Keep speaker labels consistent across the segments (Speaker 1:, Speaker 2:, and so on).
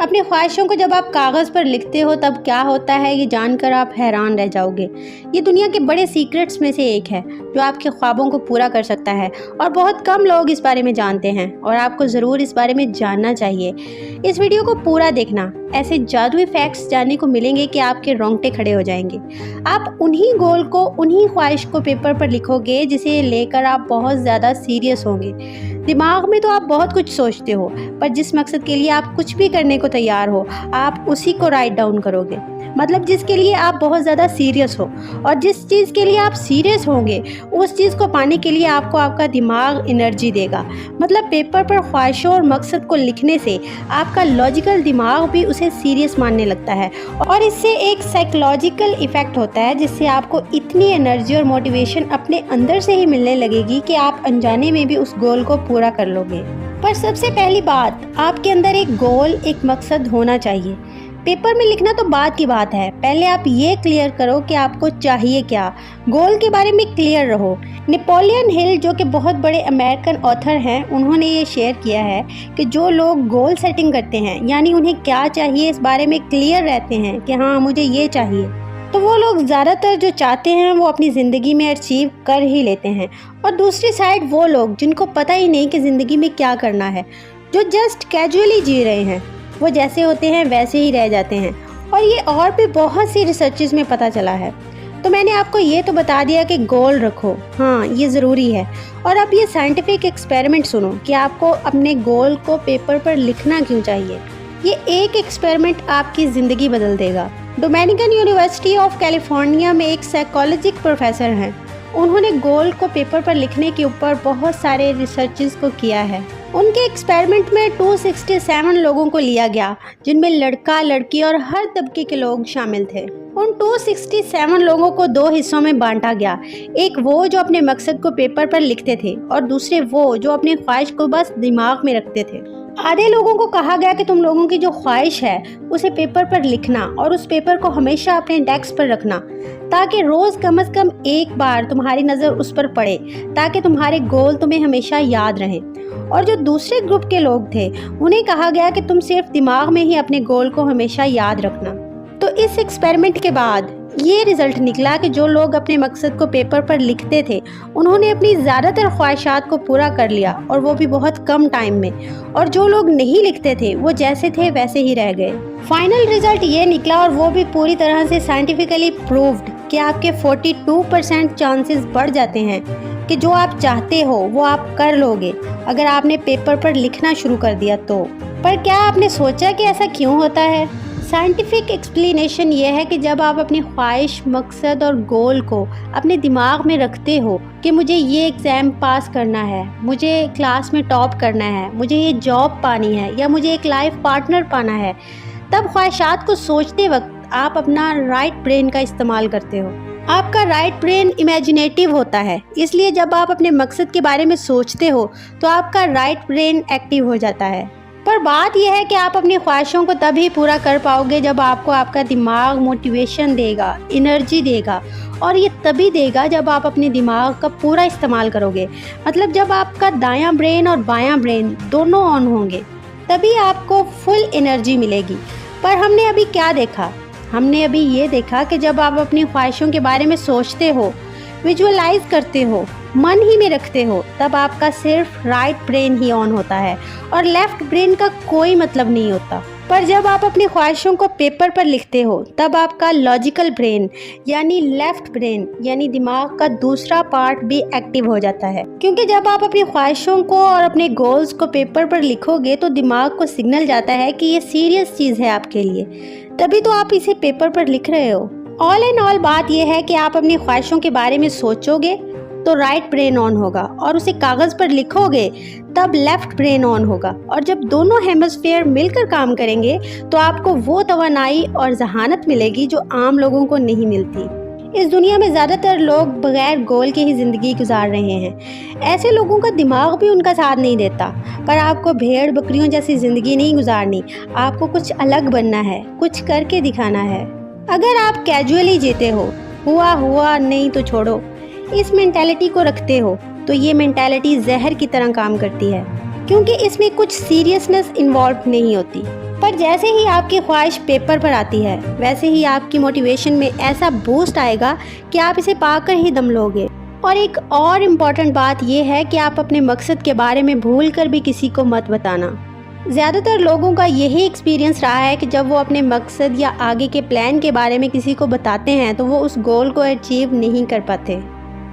Speaker 1: अपनी ख्वाहिशों को जब आप कागज़ पर लिखते हो तब क्या होता है ये जानकर आप हैरान रह जाओगे। ये दुनिया के बड़े सीक्रेट्स में से एक है जो आपके ख्वाबों को पूरा कर सकता है और बहुत कम लोग इस बारे में जानते हैं और आपको ज़रूर इस बारे में जानना चाहिए। इस वीडियो को पूरा देखना, ऐसे जादुई फैक्ट्स जानने को मिलेंगे कि आपके रोंगटे खड़े हो जाएंगे। आप उन्हीं गोल को, उन्हीं ख्वाहिश को पेपर पर लिखोगे जिसे लेकर आप बहुत ज़्यादा सीरियस होंगे। दिमाग में तो आप बहुत कुछ सोचते हो, पर जिस मकसद के लिए आप कुछ भी करने को तैयार हो आप उसी को राइट डाउन करोगे। मतलब जिसके लिए आप बहुत ज़्यादा सीरियस हो, और जिस चीज़ के लिए आप सीरियस होंगे उस चीज़ को पाने के लिए आपको आपका दिमाग एनर्जी देगा। मतलब पेपर पर ख्वाहिशों और मकसद को लिखने से आपका लॉजिकल दिमाग भी उसे सीरियस मानने लगता है और इससे एक साइकोलॉजिकल इफ़ेक्ट होता है जिससे आपको इतनी एनर्जी और मोटिवेशन अपने अंदर से ही मिलने लगेगी कि आप अनजाने में भी उस गोल को पूरा कर लोगे। पर सबसे पहली बात, आपके अंदर एक गोल, एक मकसद होना चाहिए। पेपर में लिखना तो बाद की बात है, पहले आप ये क्लियर करो कि आपको चाहिए क्या। गोल के बारे में क्लियर रहो। नेपोलियन हिल जो कि बहुत बड़े अमेरिकन ऑथर हैं, उन्होंने ये शेयर किया है कि जो लोग गोल सेटिंग करते हैं, यानी उन्हें क्या चाहिए इस बारे में क्लियर रहते हैं कि हाँ मुझे ये चाहिए, तो वो लोग ज़्यादातर जो चाहते हैं वो अपनी ज़िंदगी में अचीव कर ही लेते हैं। और दूसरी साइड वो लोग जिनको पता ही नहीं कि ज़िंदगी में क्या करना है, जो जस्ट कैजुअली जी रहे हैं, वो जैसे होते हैं वैसे ही रह जाते हैं। और ये और भी बहुत सी रिसर्चेस में पता चला है। तो मैंने आपको ये तो बता दिया कि गोल रखो, हाँ ये ज़रूरी है। और अब ये साइंटिफिक एक्सपेरिमेंट सुनो कि आपको अपने गोल को पेपर पर लिखना क्यों चाहिए। ये एक एक्सपेरिमेंट आपकी ज़िंदगी बदल देगा। डोमिनिकन यूनिवर्सिटी ऑफ कैलिफोर्निया में एक साइकोलॉजिक प्रोफेसर हैं। उन्होंने गोल को पेपर पर लिखने के ऊपर बहुत सारे रिसर्चेस को किया है। उनके एक्सपेरिमेंट में 267 लोगों को लिया गया, जिनमें लड़का, लड़की और हर तबके के लोग शामिल थे। उन 267 लोगों को दो हिस्सों में बांटा गया। एक वो जो अपने मकसद को पेपर पर लिखते थे और दूसरे वो जो अपनी ख्वाहिश को बस दिमाग में रखते थे। आधे लोगों को कहा गया कि तुम लोगों की जो ख्वाहिश है उसे पेपर पर लिखना और उस पेपर को हमेशा अपने डेस्क पर रखना, ताकि रोज़ कम से कम एक बार तुम्हारी नज़र उस पर पड़े, ताकि तुम्हारे गोल तुम्हें हमेशा याद रहें। और जो दूसरे ग्रुप के लोग थे उन्हें कहा गया कि तुम सिर्फ दिमाग में ही अपने गोल को हमेशा याद रखना। तो इस एक्सपेरिमेंट के बाद ये रिज़ल्ट निकला कि जो लोग अपने मकसद को पेपर पर लिखते थे उन्होंने अपनी ज़्यादातर ख्वाहिशात को पूरा कर लिया, और वो भी बहुत कम टाइम में। और जो लोग नहीं लिखते थे वो जैसे थे वैसे ही रह गए। फाइनल रिज़ल्ट ये निकला, और वो भी पूरी तरह से साइंटिफिकली प्रूव्ड, कि आपके 42% चांसेस बढ़ जाते हैं कि जो आप चाहते हो वो आप कर लोगे अगर आपने पेपर पर लिखना शुरू कर दिया तो। पर क्या आपने सोचा कि ऐसा क्यों होता है? साइंटिफिक एक्सप्लेनेशन ये है कि जब आप अपनी ख्वाहिश, मकसद और गोल को अपने दिमाग में रखते हो कि मुझे ये एग्ज़ाम पास करना है, मुझे क्लास में टॉप करना है, मुझे ये जॉब पानी है या मुझे एक लाइफ पार्टनर पाना है, तब ख्वाहिशात को सोचते वक्त आप अपना राइट ब्रेन का इस्तेमाल करते हो। आपका राइट ब्रेन इमेजिनेटिव होता है, इसलिए जब आप अपने मकसद के बारे में सोचते हो तो आपका राइट ब्रेन एक्टिव हो जाता है। पर बात यह है कि आप अपनी ख्वाहिशों को तभी पूरा कर पाओगे जब आपको आपका दिमाग मोटिवेशन देगा, एनर्जी देगा, और ये तभी देगा जब आप अपने दिमाग का पूरा इस्तेमाल करोगे। मतलब जब आपका दायां ब्रेन और बायां ब्रेन दोनों ऑन होंगे तभी आपको फुल एनर्जी मिलेगी। पर हमने अभी क्या देखा? हमने अभी ये देखा कि जब आप अपनी ख्वाहिशों के बारे में सोचते हो, विजुअलाइज करते हो, मन ही में रखते हो, तब आपका सिर्फ राइट ब्रेन ही ऑन होता है और लेफ्ट ब्रेन का कोई मतलब नहीं होता। पर जब आप अपनी ख्वाहिशों को पेपर पर लिखते हो तब आपका लॉजिकल ब्रेन यानी लेफ्ट ब्रेन यानी दिमाग का दूसरा पार्ट भी एक्टिव हो जाता है। क्योंकि जब आप अपनी ख्वाहिशों को और अपने गोल्स को पेपर पर लिखोगे तो दिमाग को सिग्नल जाता है कि ये सीरियस चीज़ है आपके लिए, तभी तो आप इसे पेपर पर लिख रहे हो। ऑल इन ऑल बात यह है कि आप अपनी ख्वाहिशों के बारे में सोचोगे तो राइट ब्रेन ऑन होगा, और उसे कागज़ पर लिखोगे तब लेफ्ट ब्रेन ऑन होगा। और जब दोनों हेमिस्फीयर मिलकर काम करेंगे तो आपको वो तवानाई और जहानत मिलेगी जो आम लोगों को नहीं मिलती। इस दुनिया में ज़्यादातर लोग बगैर गोल के ही ज़िंदगी गुजार रहे हैं। ऐसे लोगों का दिमाग भी उनका साथ नहीं देता। पर आपको भेड़ बकरियों जैसी ज़िंदगी नहीं गुजारनी, आपको कुछ अलग बनना है, कुछ करके दिखाना है। अगर आप कैजुअली जीते हो, हुआ हुआ नहीं तो छोड़ो, इस मेंटालिटी को रखते हो तो ये मेंटालिटी जहर की तरह काम करती है, क्योंकि इसमें कुछ सीरियसनेस इन्वॉल्व नहीं होती। पर जैसे ही आपकी ख्वाहिश पेपर पर आती है वैसे ही आपकी मोटिवेशन में ऐसा बूस्ट आएगा कि आप इसे पाकर ही दम लोगे। और एक और इम्पॉर्टेंट बात यह है कि आप अपने मकसद के बारे में भूल कर भी किसी को मत बताना। ज़्यादातर लोगों का यही एक्सपीरियंस रहा है कि जब वो अपने मकसद या आगे के प्लान के बारे में किसी को बताते हैं तो वो उस गोल को अचीव नहीं कर पाते।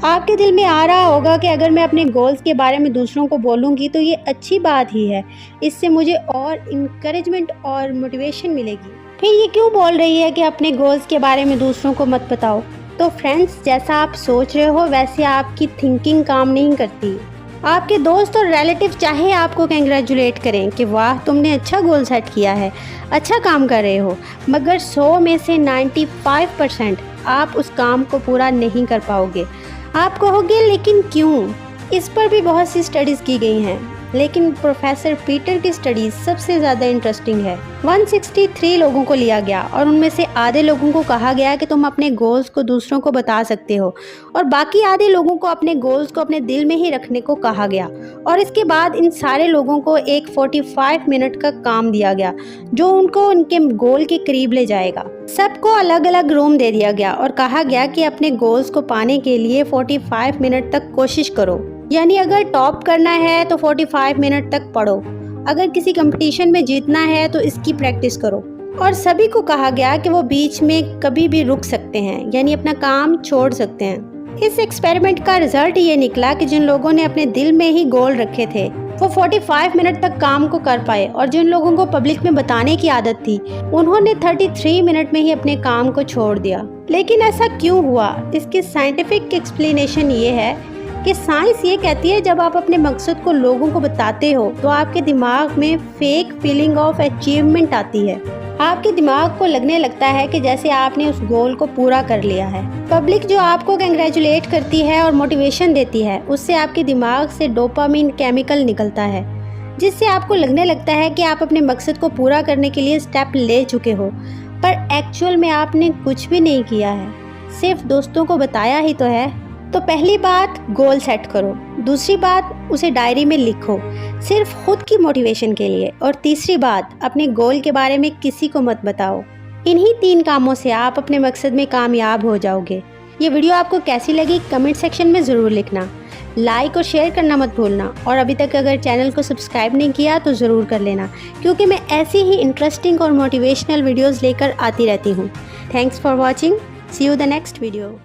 Speaker 1: आपके दिल में आ रहा होगा कि अगर मैं अपने गोल्स के बारे में दूसरों को बोलूँगी तो ये अच्छी बात ही है, इससे मुझे और इंकरेजमेंट और मोटिवेशन मिलेगी। फिर ये क्यों बोल रही है कि अपने गोल्स के बारे में दूसरों को मत बताओ? तो फ्रेंड्स, जैसा आप सोच रहे हो वैसे आपकी थिंकिंग काम नहीं करती। आपके दोस्त और रिलेटिव चाहे आपको कंग्रेचुलेट करें कि वाह तुमने अच्छा गोल सेट किया है, अच्छा काम कर रहे हो, मगर 100 में से 95% आप उस काम को पूरा नहीं कर पाओगे। आप कहोगे लेकिन क्यों? इस पर भी बहुत सी स्टडीज़ की गई हैं, लेकिन प्रोफेसर पीटर की स्टडीज़ सबसे ज़्यादा इंटरेस्टिंग है। 163 लोगों को लिया गया और उनमें से आधे लोगों को कहा गया कि तुम अपने गोल्स को दूसरों को बता सकते हो और बाकी आधे लोगों को अपने गोल्स को अपने दिल में ही रखने को कहा गया। और इसके बाद इन सारे लोगों को एक 45 मिनट का काम दिया गया जो उनको उनके गोल के करीब ले जाएगा। सबको अलग अलग रूम दे दिया गया और कहा गया कि अपने गोल्स को पाने के लिए 45 मिनट तक कोशिश करो। यानी अगर टॉप करना है तो 45 मिनट तक पढ़ो, अगर किसी कंपटीशन में जीतना है तो इसकी प्रैक्टिस करो। और सभी को कहा गया कि वो बीच में कभी भी रुक सकते हैं, यानी अपना काम छोड़ सकते हैं। इस एक्सपेरिमेंट का रिजल्ट ये निकला कि जिन लोगों ने अपने दिल में ही गोल रखे थे वो 45 मिनट तक काम को कर पाए और जिन लोगों को पब्लिक में बताने की आदत थी उन्होंने 33 मिनट में ही अपने काम को छोड़ दिया। लेकिन ऐसा क्यों हुआ? इसकी साइंटिफिक एक्सप्लेनेशन ये है कि साइंस ये कहती है जब आप अपने मकसद को लोगों को बताते हो तो आपके दिमाग में फेक फीलिंग ऑफ अचीवमेंट आती है। आपके दिमाग को लगने लगता है कि जैसे आपने उस गोल को पूरा कर लिया है। पब्लिक जो आपको कंग्रेचुलेट करती है और मोटिवेशन देती है उससे आपके दिमाग से डोपामिन केमिकल निकलता है, जिससे आपको लगने लगता है कि आप अपने मकसद को पूरा करने के लिए स्टेप ले चुके हो, पर एक्चुअल में आपने कुछ भी नहीं किया है, सिर्फ दोस्तों को बताया ही तो है। तो पहली बात, गोल सेट करो। दूसरी बात, उसे डायरी में लिखो सिर्फ खुद की मोटिवेशन के लिए। और तीसरी बात, अपने गोल के बारे में किसी को मत बताओ। इन्हीं 3 कामों से आप अपने मकसद में कामयाब हो जाओगे। ये वीडियो आपको कैसी लगी कमेंट सेक्शन में ज़रूर लिखना। लाइक और शेयर करना मत भूलना। और अभी तक अगर चैनल को सब्सक्राइब नहीं किया तो ज़रूर कर लेना, क्योंकि मैं ऐसी ही इंटरेस्टिंग और मोटिवेशनल वीडियोज़ लेकर आती रहती हूँ। Thanks for watching. See you the next video.